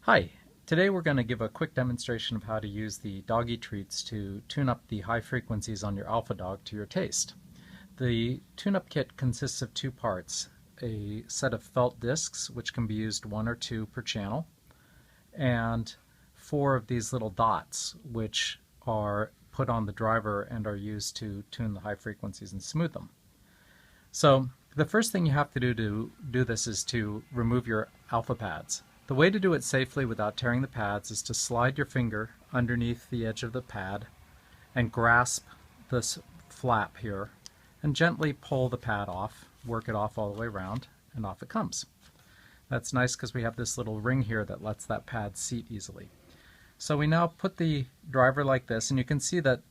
Hi, today we're going to give a quick demonstration of how to use the Doggie Treats to tune up the high frequencies on your Alpha Dog to your taste. The tune-up kit consists of two parts, a set of felt discs, which can be used one or two per channel, and four of these little dots, which are put on the driver and are used to tune the high frequencies and smooth them. So the first thing you have to do this is to remove your alpha pads. The way to do it safely without tearing the pads is to slide your finger underneath the edge of the pad and grasp this flap here and gently pull the pad off, work it off all the way around, and off it comes. That's nice because we have this little ring here that lets that pad seat easily. So we now put the driver like this, and you can see that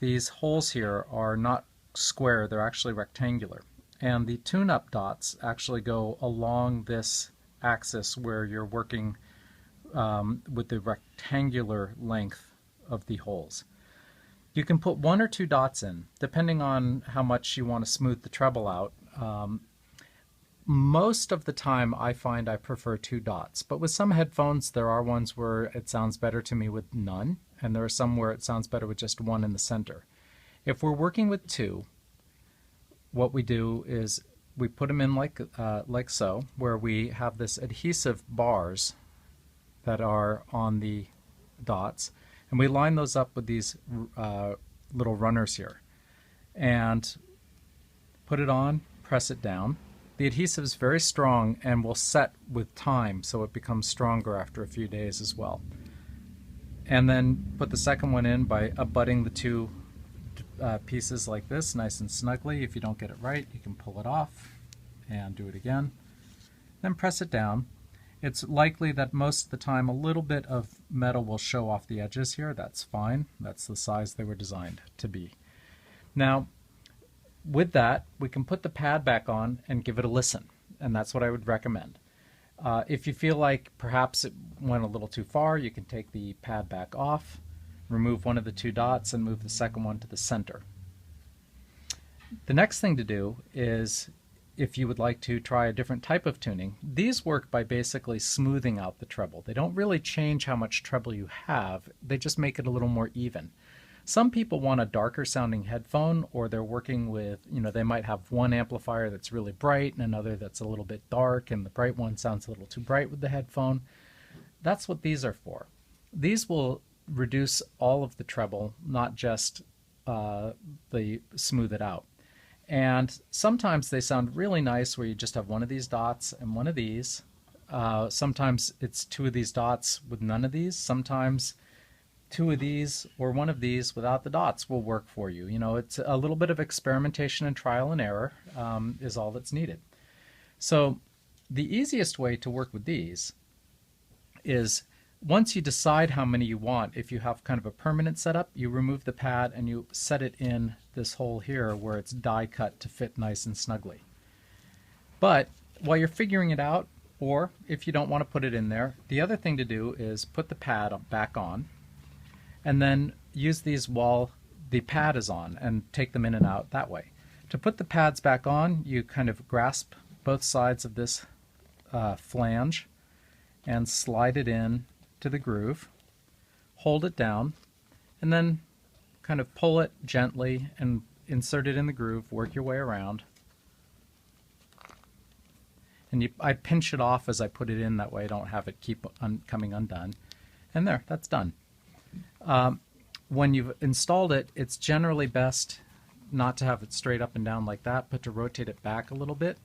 these holes here are not square, they're actually rectangular. And the tune-up dots actually go along this axis where you're working with the rectangular length of the holes. You can put one or two dots in, depending on how much you want to smooth the treble out. Most of the time I find I prefer two dots, but with some headphones there are ones where it sounds better to me with none, and there are some where it sounds better with just one in the center. If we're working with two, what we do is we put them in like so, where we have this adhesive bars that are on the dots, and we line those up with these little runners here, and put it on, press it down. The adhesive is very strong and will set with time, so it becomes stronger after a few days as well. And then put the second one in by abutting the two pieces like this, nice and snugly. If you don't get it right, you can pull it off and do it again. Then press it down. It's likely that most of the time a little bit of metal will show off the edges here. That's fine. That's the size they were designed to be. Now, with that, we can put the pad back on and give it a listen, and that's what I would recommend. If you feel like perhaps it went a little too far, you can take the pad back off, remove one of the two dots, and move the second one to the center. The next thing to do is, if you would like to try a different type of tuning, these work by basically smoothing out the treble. They don't really change how much treble you have, they just make it a little more even. Some people want a darker sounding headphone, or they're working with, they might have one amplifier that's really bright and another that's a little bit dark, and the bright one sounds a little too bright with the headphone. That's what these are for. These will reduce all of the treble, not just the smooth it out. And sometimes they sound really nice where you just have one of these dots and one of these. Sometimes it's two of these dots with none of these. Sometimes two of these or one of these without the dots will work for you. It's a little bit of experimentation and trial and error is all that's needed. So the easiest way to work with these is, once you decide how many you want, if you have kind of a permanent setup, you remove the pad and you set it in this hole here where it's die cut to fit nice and snugly. But while you're figuring it out, or if you don't want to put it in there, the other thing to do is put the pad back on and then use these while the pad is on and take them in and out that way. To put the pads back on, you kind of grasp both sides of this flange and slide it in to the groove, hold it down, and then kind of pull it gently and insert it in the groove, work your way around. And I pinch it off as I put it in, that way I don't have it keep coming undone. And there, that's done. When you've installed it, it's generally best not to have it straight up and down like that, but to rotate it back a little bit.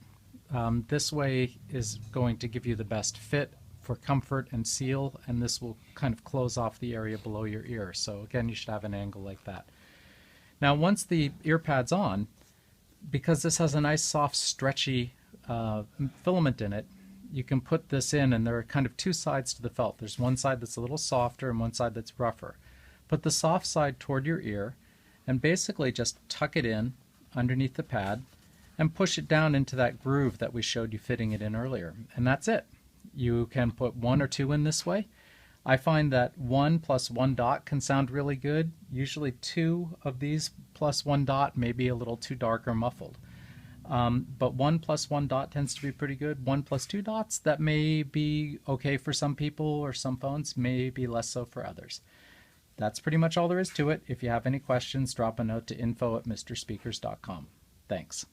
This way is going to give you the best fit for comfort and seal, and this will kind of close off the area below your ear. So again, you should have an angle like that. Now once the ear pad's on, because this has a nice soft stretchy filament in it, you can put this in, and there are kind of two sides to the felt. There's one side that's a little softer and one side that's rougher. Put the soft side toward your ear and basically just tuck it in underneath the pad and push it down into that groove that we showed you fitting it in earlier, and that's it. You can put one or two in this way. I find that 1 plus 1 dot can sound really good. Usually 2 of these plus 1 dot may be a little too dark or muffled. But 1 plus 1 dot tends to be pretty good. 1 plus 2 dots, that may be okay for some people or some phones, may be less so for others. That's pretty much all there is to it. If you have any questions, drop a note to info@mrspeakers.com. Thanks.